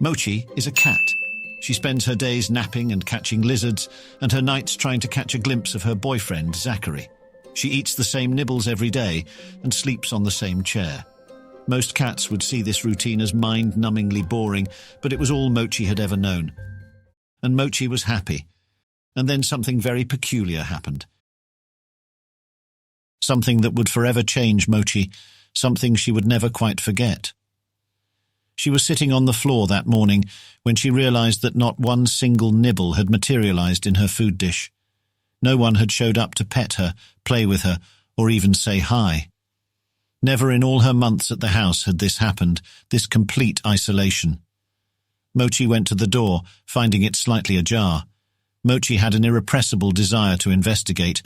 Mochi is a cat. She spends her days napping and catching lizards, and her nights trying to catch a glimpse of her boyfriend, Zachary. She eats the same nibbles every day and sleeps on the same chair. Most cats would see this routine as mind-numbingly boring, but it was all Mochi had ever known. And Mochi was happy. And then something very peculiar happened. Something that would forever change Mochi, something she would never quite forget. She was sitting on the floor that morning when she realized that not one single nibble had materialized in her food dish. No one had showed up to pet her, play with her, or even say hi. Never in all her months at the house had this happened, this complete isolation. Mochi went to the door, finding it slightly ajar. Mochi had an irrepressible desire to investigate.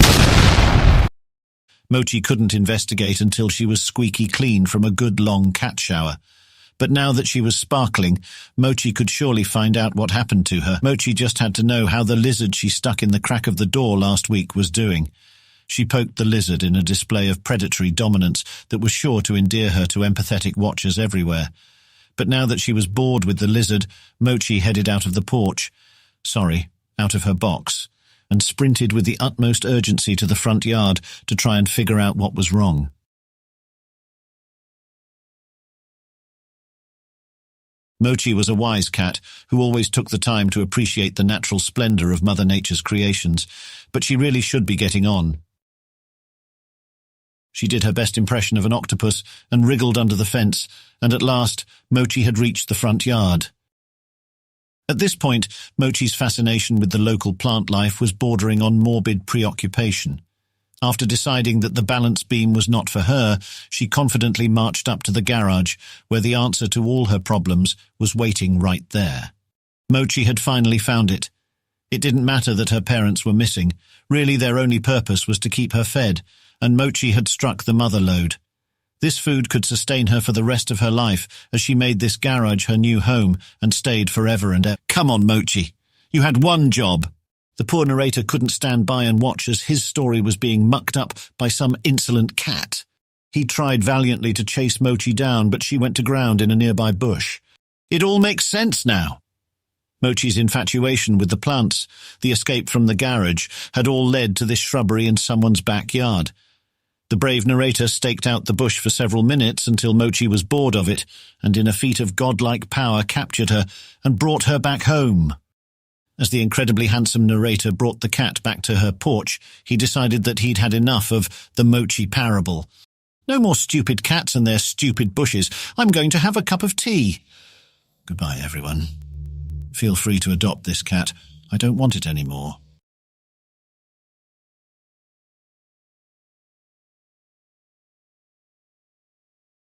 Mochi couldn't investigate until she was squeaky clean from a good long cat shower. But now that she was sparkling, Mochi could surely find out what happened to her. Mochi just had to know how the lizard she stuck in the crack of the door last week was doing. She poked the lizard in a display of predatory dominance that was sure to endear her to empathetic watchers everywhere. But now that she was bored with the lizard, Mochi headed out of the porch. Out of her box, and sprinted with the utmost urgency to the front yard to try and figure out what was wrong. Mochi was a wise cat who always took the time to appreciate the natural splendor of Mother Nature's creations, but she really should be getting on. She did her best impression of an octopus and wriggled under the fence, and at last Mochi had reached the front yard. At this point, Mochi's fascination with the local plant life was bordering on morbid preoccupation. After deciding that the balance beam was not for her, she confidently marched up to the garage, where the answer to all her problems was waiting right there. Mochi had finally found it. It didn't matter that her parents were missing. Really, their only purpose was to keep her fed, and Mochi had struck the mother lode. This food could sustain her for the rest of her life, as she made this garage her new home and stayed forever and ever. Come on, Mochi. You had one job. The poor narrator couldn't stand by and watch as his story was being mucked up by some insolent cat. He tried valiantly to chase Mochi down, but she went to ground in a nearby bush. It all makes sense now. Mochi's infatuation with the plants, the escape from the garage, had all led to this shrubbery in someone's backyard. The brave narrator staked out the bush for several minutes until Mochi was bored of it, and in a feat of godlike power captured her and brought her back home. As the incredibly handsome narrator brought the cat back to her porch, he decided that he'd had enough of the Mochi Parable. No more stupid cats and their stupid bushes. I'm going to have a cup of tea. Goodbye, everyone. Feel free to adopt this cat. I don't want it anymore.